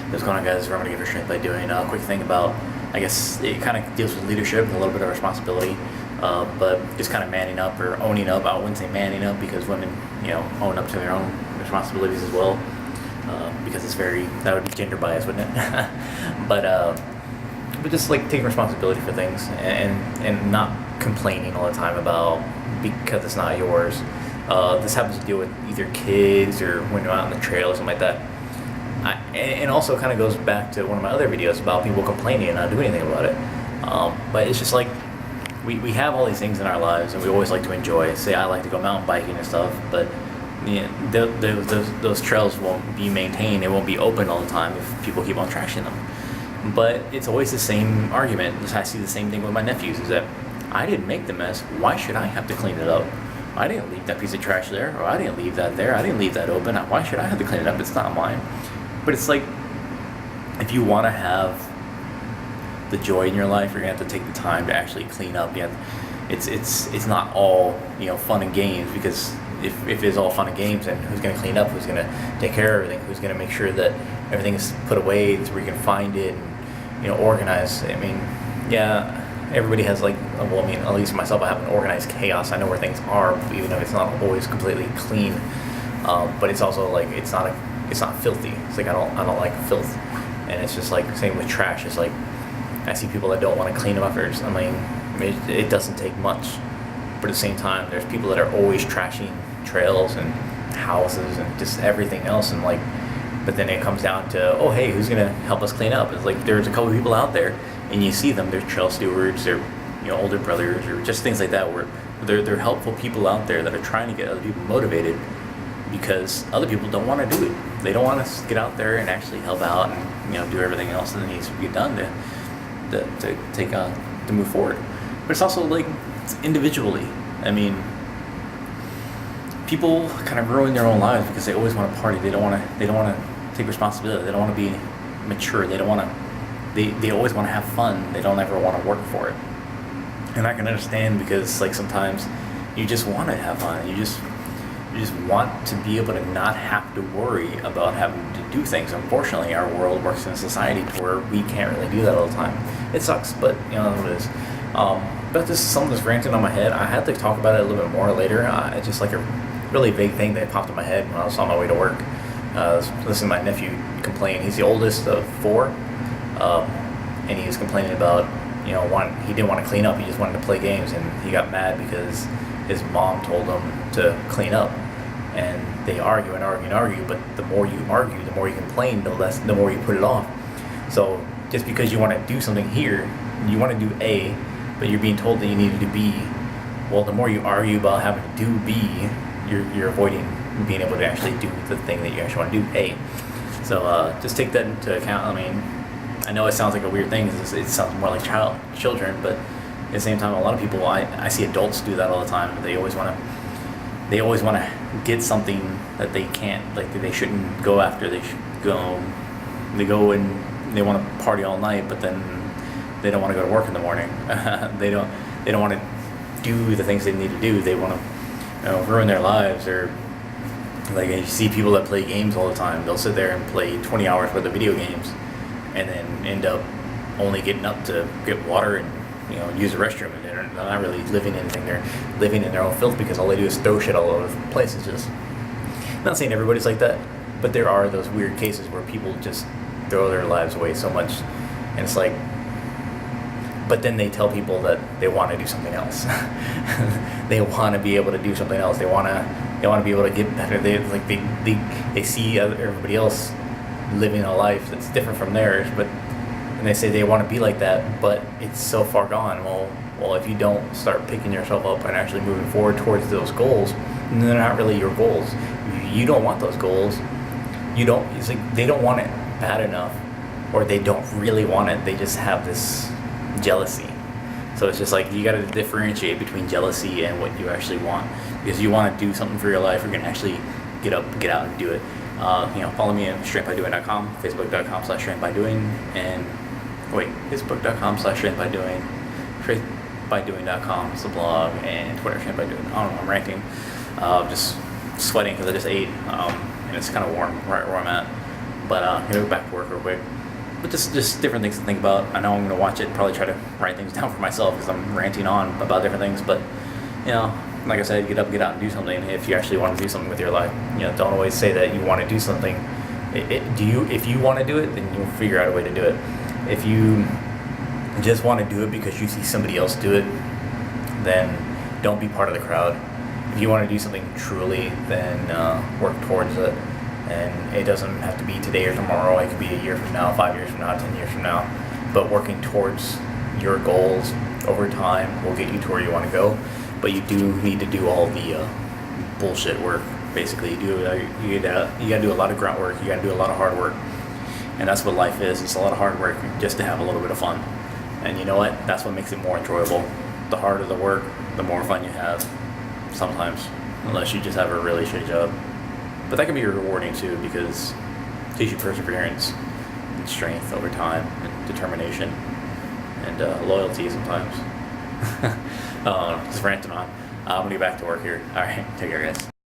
What's going on, guys? We're going to give your strength by doing a quick thing about, I guess it kind of deals with leadership and a little bit of responsibility, but just kind of manning up or owning up. I wouldn't say manning up because women, own up to their own responsibilities as well, because that would be gender bias, wouldn't it? But just like taking responsibility for things and not complaining all the time about because it's not yours. This happens to deal with either kids or when you're out on the trail or something like that. And also kind of goes back to one of my other videos about people complaining and not doing anything about it. But it's just like we have all these things in our lives and we always like to enjoy. Say I like to go mountain biking and stuff, but those trails won't be maintained. It won't be open all the time if people keep on trashing them. But it's always the same argument. I see the same thing with my nephews, is that I didn't make the mess. Why should I have to clean it up? I didn't leave that piece of trash there, or I didn't leave that there. I didn't leave that open. Why should I have to clean it up? It's not mine. But it's like, if you want to have the joy in your life, you're gonna have to take the time to actually clean up. It's not all fun and games, because if it's all fun and games, then who's gonna clean up? Who's gonna take care of everything? Who's gonna make sure that everything is put away so we can find it and organize? I mean, everybody has at least myself, I have an organized chaos. I know where things are, even if it's not always completely clean. But it's also like it's not filthy. It's like I don't like filth, and it's just like same with trash. It's like I see people that don't want to clean them up. It doesn't take much, but at the same time, there's people that are always trashing trails and houses and just everything else, and but then it comes down to, oh hey, who's gonna help us clean up? It's like there's a couple people out there, and you see them. They're trail stewards, they're older brothers, or just things like that, where they're helpful people out there that are trying to get other people motivated, because other people don't want to do it. They don't want to get out there and actually help out and do everything else that needs to be done to move forward. But it's also it's individually. I mean, people kind of ruin their own lives because they always want to party. They don't want to take responsibility. They don't want to be mature. They don't want to. They always want to have fun. They don't ever want to work for it. And I can understand, because sometimes you just want to have fun. You just want to be able to not have to worry about having to do things. Unfortunately, our world works in a society where we can't really do that all the time. It sucks, but that's what it is. But this is something that's ranting on my head. I had to talk about it a little bit more later. It's just like a really vague thing that popped in my head when I was on my way to work. I was listening to my nephew complain. He's the oldest of four, and he was complaining about he didn't want to clean up. He just wanted to play games, and he got mad because his mom told him to clean up. And they argue and argue and argue, but the more you argue, the more you complain, the more you put it off. So just because you want to do something here, you want to do A, but you're being told that you need to do B, well, the more you argue about having to do B, you're avoiding being able to actually do the thing that you actually want to do, A. So just take that into account. I know it sounds like a weird thing. It sounds more like children, but at the same time, a lot of people, I see adults do that all the time. They always want to get something that they can't, they shouldn't go after. They go and they want to party all night, but then they don't want to go to work in the morning. They don't want to do the things they need to do. They want to ruin their lives. Or you see people that play games all the time. They'll sit there and play 20 hours worth of video games, and then end up only getting up to get water and use the restroom, and they're not really living anything. They're living in their own filth because all they do is throw shit all over the place. It's just, I'm not saying everybody's like that, but there are those weird cases where people just throw their lives away so much, and it's like, but then they tell people that they want to do something else. They want to be able to do something else. They want to be able to get better. They see everybody else living a life that's different from theirs, and they say they want to be like that, but it's so far gone. Well, if you don't start picking yourself up and actually moving forward towards those goals, then they're not really your goals. You don't want those goals. It's like they don't want it bad enough, or they don't really want it. They just have this jealousy. So it's just like you got to differentiate between jealousy and what you actually want. Because you want to do something for your life, you're gonna actually get out and do it. Follow me at strengthbydoing.com, facebook.com/strengthbydoing, and facebook.com/strengthbydoing, strengthbydoing.com is the blog, and Twitter strengthbydoing. I don't know, I'm ranting, just sweating because I just ate, and it's kind of warm right where I'm at. Go back to work real quick. But just different things to think about. I know I'm going to watch it and probably try to write things down for myself because I'm ranting on about different things. But, like I said, get up, get out and do something if you actually want to do something with your life. Don't always say that you want to do something. If you want to do it, then you'll figure out a way to do it. If you just want to do it because you see somebody else do it, then don't be part of the crowd. If you want to do something truly, then work towards it. And it doesn't have to be today or tomorrow. It could be a year from now, 5 years from now, 10 years from now. But working towards your goals over time will get you to where you want to go. But you do need to do all the bullshit work. Basically, you gotta do a lot of grunt work. You gotta do a lot of hard work, and that's what life is. It's a lot of hard work just to have a little bit of fun. And you know what? That's what makes it more enjoyable. The harder the work, the more fun you have. Sometimes, unless you just have a really shitty job. But that can be rewarding too, because it teaches you perseverance and strength over time, and determination, and loyalty sometimes. Just ranting on. I'm gonna get back to work here. All right, take care, guys.